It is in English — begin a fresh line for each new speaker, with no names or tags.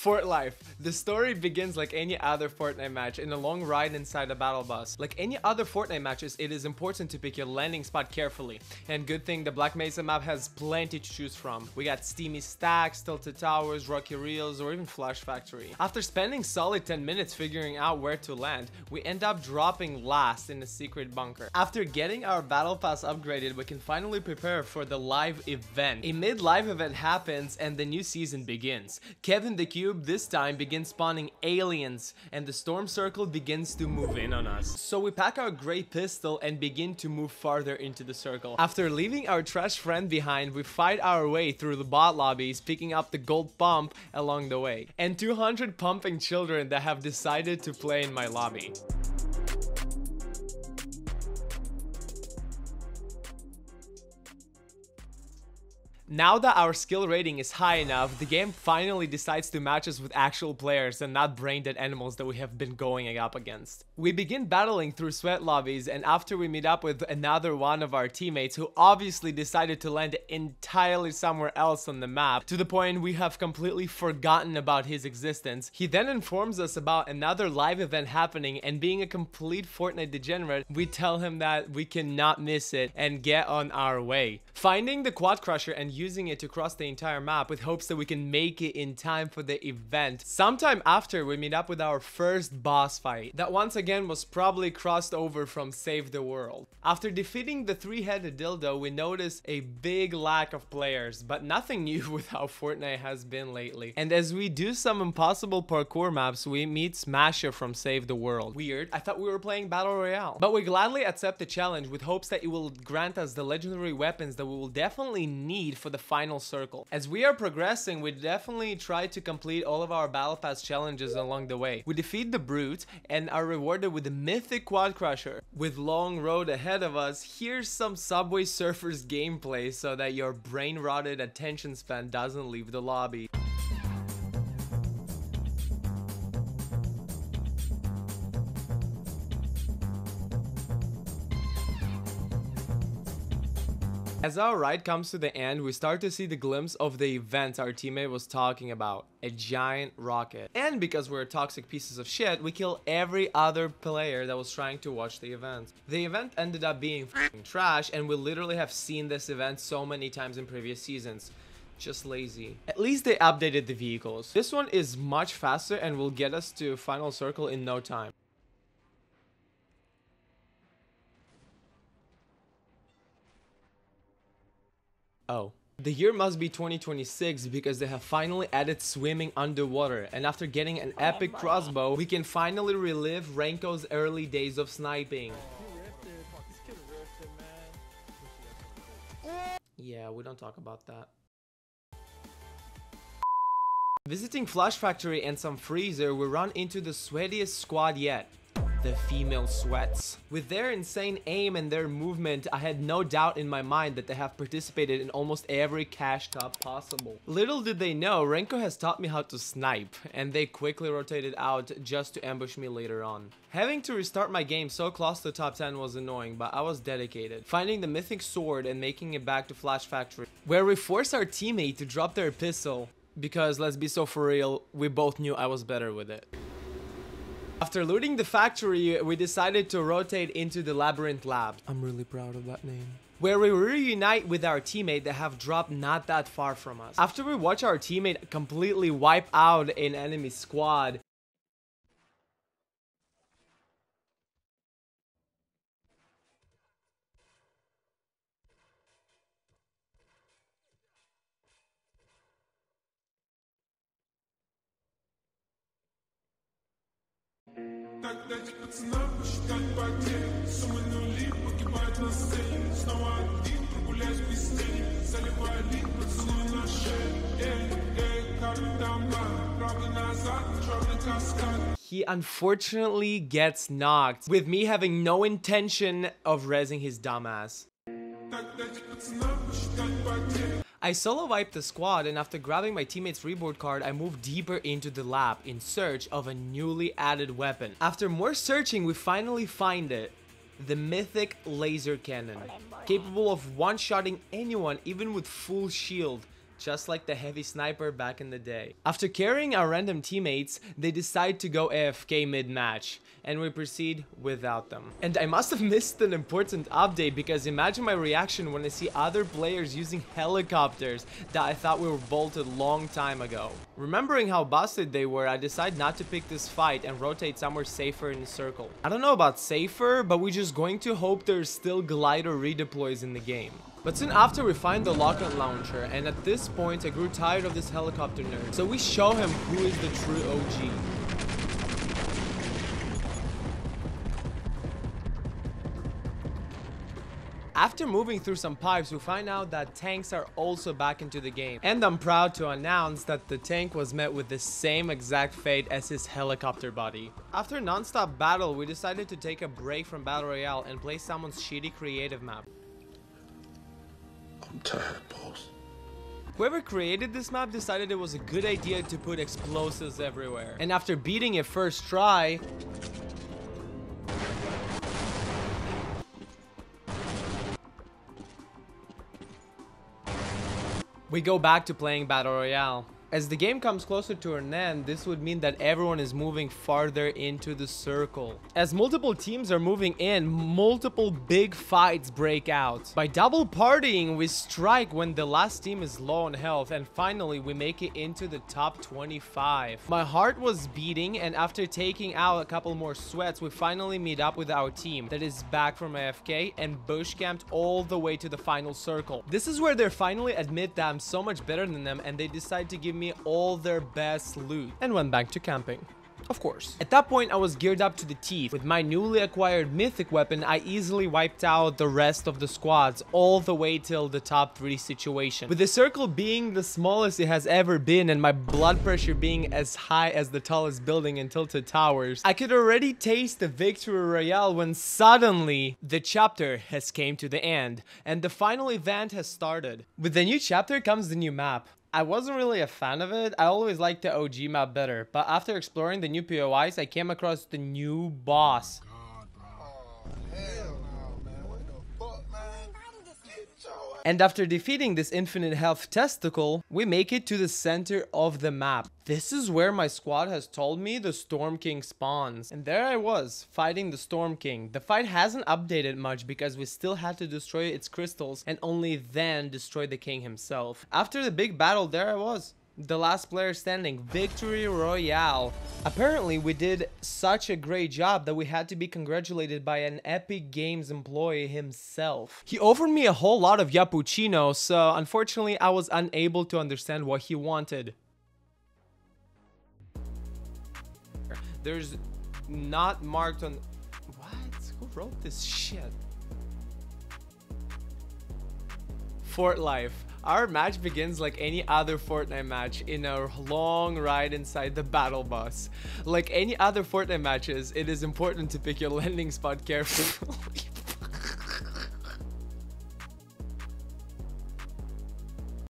Fortnite. The story begins like any other Fortnite match in a long ride inside a battle bus. Like any other Fortnite matches, it is important to pick your landing spot carefully. And good thing the Black Mesa map has plenty to choose from. We got steamy stacks, tilted towers, rocky reels, or even Flash Factory. After spending solid 10 minutes figuring out where to land, we end up dropping last in a secret bunker. After getting our battle pass upgraded, we can finally prepare for the live event. A mid-live event happens and the new season begins. Kevin the Cube this time begins spawning aliens and the storm circle begins to move in on us. So we pack our gray pistol and begin to move farther into the circle. After leaving our trash friend behind, we fight our way through the bot lobbies, picking up the gold pump along the way. And 200 pumping children that have decided to play in my lobby. Now that our skill rating is high enough, the game finally decides to match us with actual players and not brain-dead animals that we have been going up against. We begin battling through sweat lobbies, and after we meet up with another one of our teammates who obviously decided to land entirely somewhere else on the map, to the point we have completely forgotten about his existence, he then informs us about another live event happening, and being a complete Fortnite degenerate, we tell him that we cannot miss it and get on our way. Finding the quad crusher and using it to cross the entire map with hopes that we can make it in time for the event. Sometime after, we meet up with our first boss fight that once again was probably crossed over from Save the World. After defeating the three-headed dildo, we notice a big lack of players, but nothing new with how Fortnite has been lately. And as we do some impossible parkour maps, we meet Smasher from Save the World. Weird, I thought we were playing Battle Royale. But we gladly accept the challenge with hopes that it will grant us the legendary weapons that we will definitely need for the final circle. As we are progressing, we definitely try to complete all of our battle pass challenges along the way. We defeat the brute and are rewarded with the mythic quad crusher. With long road ahead of us, here's some Subway Surfers gameplay so that your brain rotted attention span doesn't leave the lobby. As our ride comes to the end, we start to see the glimpse of the event our teammate was talking about, a giant rocket. And because we're toxic pieces of shit, we kill every other player that was trying to watch the event. The event ended up being f***ing trash, and we literally have seen this event so many times in previous seasons. Just lazy. At least they updated the vehicles. This one is much faster and will get us to final circle in no time. Oh. The year must be 2026 because they have finally added swimming underwater, and after getting an epic crossbow, we can finally relive Renko's early days of sniping. Yeah, we don't talk about that. Visiting Flash Factory and some freezer, we run into the sweatiest squad yet. The female sweats. With their insane aim and their movement, I had no doubt in my mind that they have participated in almost every cash cup possible. Little did they know, Renko has taught me how to snipe, and they quickly rotated out just to ambush me later on. Having to restart my game so close to top 10 was annoying, but I was dedicated. Finding the mythic sword and making it back to Flash Factory, where we force our teammate to drop their pistol, because let's be so for real, we both knew I was better with it. After looting the factory, we decided to rotate into the Labyrinth Lab. I'm really proud of that name. Where we reunite with our teammate that have dropped not that far from us. After we watch our teammate completely wipe out an enemy squad, he unfortunately gets knocked, with me having no intention of rezzing his dumbass. I solo wiped the squad, and after grabbing my teammate's reboard card, I moved deeper into the lab in search of a newly added weapon. After more searching, we finally find it. The mythic laser cannon, capable of one-shotting anyone even with full shield. just like the heavy sniper back in the day. After carrying our random teammates, they decide to go AFK mid-match, and we proceed without them. And I must have missed an important update, because imagine my reaction when I see other players using helicopters that I thought we were bolted long time ago. Remembering how busted they were, I decided not to pick this fight and rotate somewhere safer in the circle. I don't know about safer, but we're just going to hope there's still glider redeploys in the game. But soon after, we find the rocket launcher, and at this point I grew tired of this helicopter nerd, so we show him who is the true OG. After moving through some pipes, we find out that tanks are also back into the game. And I'm proud to announce that the tank was met with the same exact fate as his helicopter buddy. After a non-stop battle, we decided to take a break from Battle Royale and play someone's shitty creative map.
I'm tired, boss.
Whoever created this map decided it was a good idea to put explosives everywhere. And after beating it first try, we go back to playing Battle Royale. As the game comes closer to an end, this would mean that everyone is moving farther into the circle. As multiple teams are moving in, multiple big fights break out. By double partying, we strike when the last team is low on health, and finally we make it into the top 25. My heart was beating, and after taking out a couple more sweats, we finally meet up with our team that is back from AFK and bush camped all the way to the final circle. This is where they finally admit that I'm so much better than them, and they decide to give me all their best loot and went back to camping. Of course. At that point, I was geared up to the teeth. With my newly acquired mythic weapon, I easily wiped out the rest of the squads all the way till the top 3 situation. With the circle being the smallest it has ever been and my blood pressure being as high as the tallest building in Tilted Towers, I could already taste the victory royale when suddenly the chapter has came to the end and the final event has started. With the new chapter comes the new map. I wasn't really a fan of it. I always liked the OG map better, but after exploring the new POIs, I came across the new boss. And after defeating this infinite health testicle, we make it to the center of the map. This is where my squad has told me the Storm King spawns. And there I was, fighting the Storm King. The fight hasn't updated much because we still had to destroy its crystals and only then destroy the king himself. After the big battle, there I was. The last player standing, victory royale. Apparently we did such a great job that we had to be congratulated by an Epic Games employee himself. He offered me a whole lot of Yappuccino, so unfortunately I was unable to understand what he wanted. There's not marked on... What? Who wrote this shit? Fortnite. Our match begins like any other Fortnite match in a long ride inside the battle bus. Like any other Fortnite matches, it is important to pick your landing spot carefully.